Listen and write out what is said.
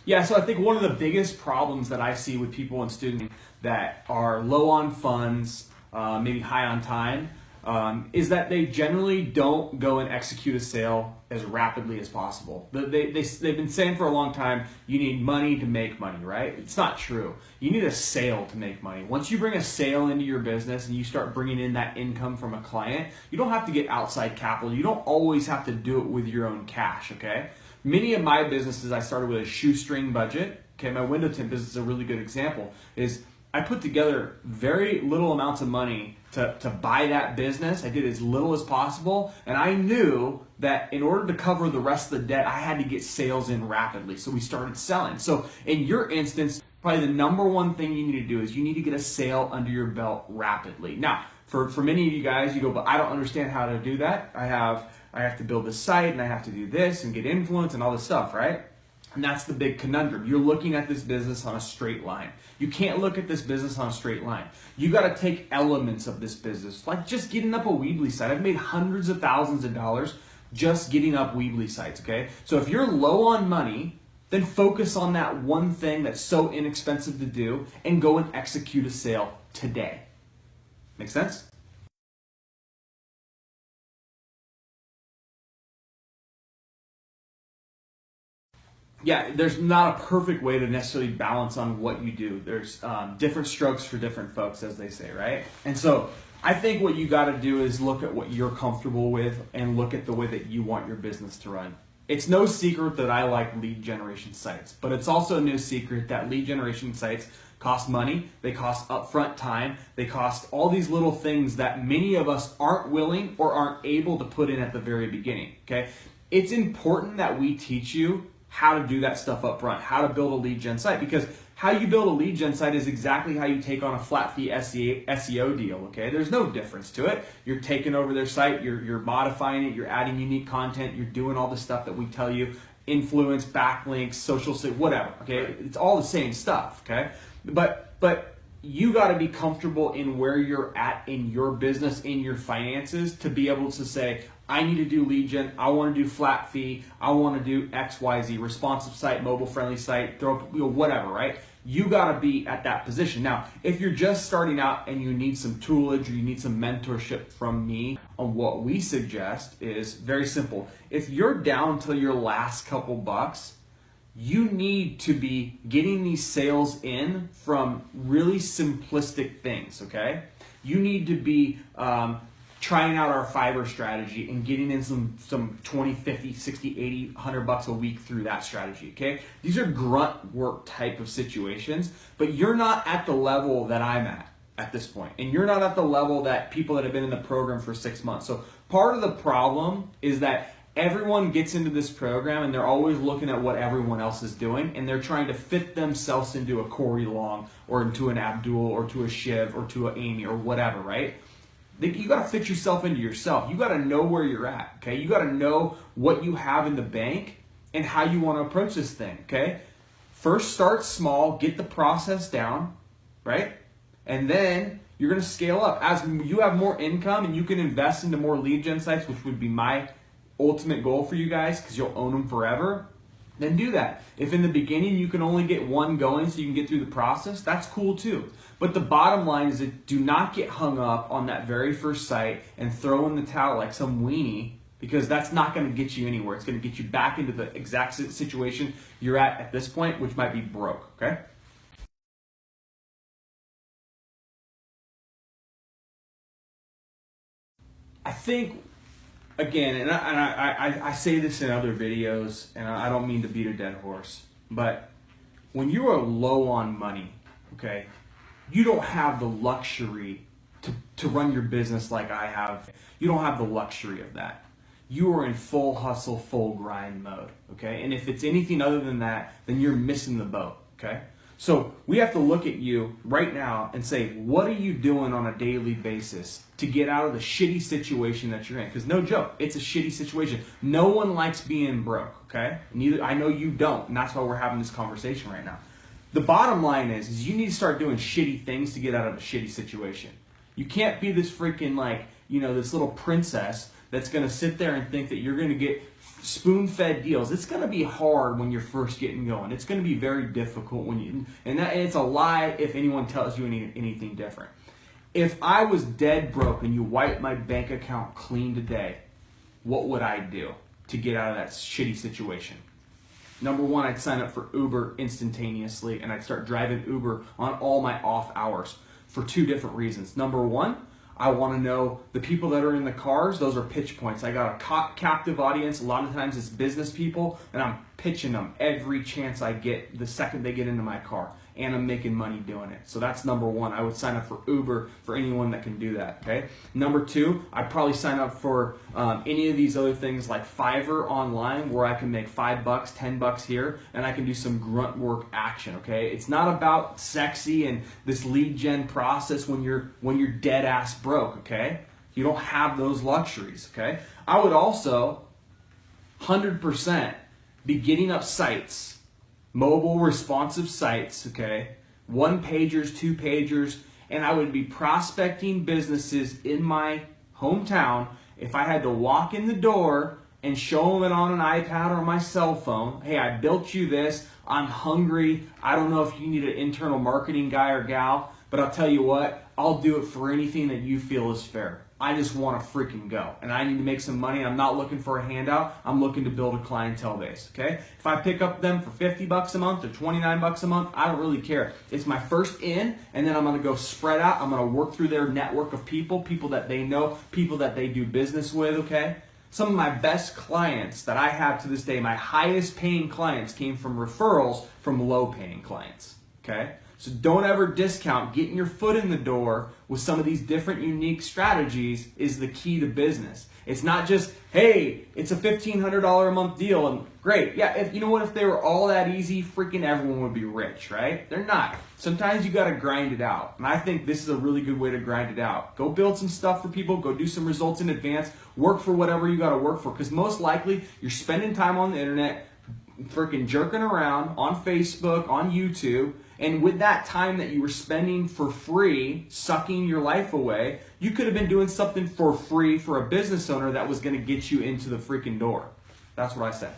Yeah, so I think one of the biggest problems that I see with people and students that are low on funds, maybe high on time, is that they generally don't go and execute a sale as rapidly as possible. They've been saying for a long time, you need money to make money, right? It's not true. You need a sale to make money. Once you bring a sale into your business and you start bringing in that income from a client, you don't have to get outside capital. You don't always have to do it with your own cash, okay? Many of my businesses, I started with a shoestring budget. Okay, my window tint business is a really good example. Is I put together very little amounts of money to buy that business. I did as little as possible, and I knew that in order to cover the rest of the debt, I had to get sales in rapidly. So we started selling. So in your instance, probably the number one thing you need to do is you need to get a sale under your belt rapidly. Now, for many of you guys, you go, but I don't understand how to do that. I have to build this site and I have to do this and get influence and all this stuff, right? And that's the big conundrum. You're looking at this business on a straight line. You can't look at this business on a straight line. You got to take elements of this business, like just getting up a Weebly site. I've made hundreds of thousands of dollars just getting up Weebly sites, okay? So if you're low on money, then focus on that one thing that's so inexpensive to do and go and execute a sale today. Make sense? Yeah, there's not a perfect way to necessarily balance on what you do. There's different strokes for different folks, as they say, right? And so I think what you got to do is look at what you're comfortable with and look at the way that you want your business to run. It's no secret that I like lead generation sites, but it's also no secret that lead generation sites cost money, they cost upfront time, they cost all these little things that many of us aren't willing or aren't able to put in at the very beginning, okay? It's important that we teach you how to do that stuff up front, how to build a lead gen site, because how you build a lead gen site is exactly how you take on a flat fee SEO deal, okay? There's no difference to it. You're taking over their site, you're modifying it, you're adding unique content, you're doing all the stuff that we tell you, influence, backlinks, social, whatever, okay? It's all the same stuff, okay? But you got to be comfortable in where you're at in your business, in your finances, to be able to say, I need to do lead gen, I want to do flat fee, I want to do X, Y, Z, responsive site, mobile friendly site, throw up, whatever, right? You got to be at that position. Now, if you're just starting out and you need some toolage or you need some mentorship from me on what we suggest is very simple. If you're down to your last couple bucks, you need to be getting these sales in from really simplistic things, okay? You need to be trying out our Fiverr strategy and getting in some 20, 50, 60, 80, 100 bucks a week through that strategy, okay? These are grunt work type of situations, but you're not at the level that I'm at this point. And you're not at the level that people that have been in the program for 6 months. So part of the problem is that everyone gets into this program and they're always looking at what everyone else is doing and they're trying to fit themselves into a Corey Long or into an Abdul or to a Shiv or to an Amy or whatever, right? You got to fit yourself into yourself. You got to know where you're at, okay? You got to know what you have in the bank and how you want to approach this thing, okay? First, start small, get the process down, right? And then you're going to scale up. As you have more income and you can invest into more lead gen sites, which would be my ultimate goal for you guys because you'll own them forever, then do that. If in the beginning you can only get one going so you can get through the process, that's cool too. But the bottom line is that do not get hung up on that very first site and throw in the towel like some weenie, because that's not going to get you anywhere. It's going to get you back into the exact situation you're at this point, which might be broke, okay? I think, again, and I say this in other videos, and I don't mean to beat a dead horse, but when you are low on money, okay, you don't have the luxury to run your business like I have. You don't have the luxury of that. You are in full hustle, full grind mode, okay? And if it's anything other than that, then you're missing the boat, okay? So we have to look at you right now and say, what are you doing on a daily basis to get out of the shitty situation that you're in? Because no joke, it's a shitty situation. No one likes being broke, okay? Neither, I know you don't, and that's why we're having this conversation right now. The bottom line is you need to start doing shitty things to get out of a shitty situation. You can't be this freaking this little princess that's going to sit there and think that you're going to get spoon-fed deals. It's going to be hard when you're first getting going. It's going to be very difficult and it's a lie if anyone tells you anything different. If I was dead broke and you wiped my bank account clean today, what would I do to get out of that shitty situation? Number one, I'd sign up for Uber instantaneously, and I'd start driving Uber on all my off hours for two different reasons. Number one, I want to know the people that are in the cars. Those are pitch points. I got a captive audience. A lot of times it's business people, and I'm pitching them every chance I get the second they get into my car, and I'm making money doing it. So that's number one. I would sign up for Uber for anyone that can do that. Okay. Number two, I'd probably sign up for any of these other things like Fiverr online, where I can make $5, $10 here, and I can do some grunt work action. Okay. It's not about sexy and this lead gen process when you're dead ass broke. Okay. You don't have those luxuries. Okay. I would also 100% be getting up sites, mobile responsive sites, okay, 1-pagers, 2-pagers, and I would be prospecting businesses in my hometown. If I had to walk in the door and show them it on an iPad or my cell phone, hey, I built you this, I'm hungry, I don't know if you need an internal marketing guy or gal, but I'll tell you what, I'll do it for anything that you feel is fair. I just want to freaking go, and I need to make some money. I'm not looking for a handout. I'm looking to build a clientele base, okay? If I pick up them for $50 a month or $29 a month, I don't really care. It's my first in, and then I'm going to go spread out. I'm going to work through their network of people that they know, people that they do business with, okay? Some of my best clients that I have to this day, my highest paying clients, came from referrals from low paying clients, okay? So don't ever discount getting your foot in the door with some of these different unique strategies is the key to business. It's not just, hey, it's a $1,500 a month deal and great. Yeah, if they were all that easy, freaking everyone would be rich, right? They're not. Sometimes you got to grind it out. And I think this is a really good way to grind it out. Go build some stuff for people. Go do some results in advance. Work for whatever you got to work for, because most likely you're spending time on the internet, freaking jerking around on Facebook, on YouTube. And with that time that you were spending for free, sucking your life away, you could have been doing something for free for a business owner that was going to get you into the freaking door. That's what I said.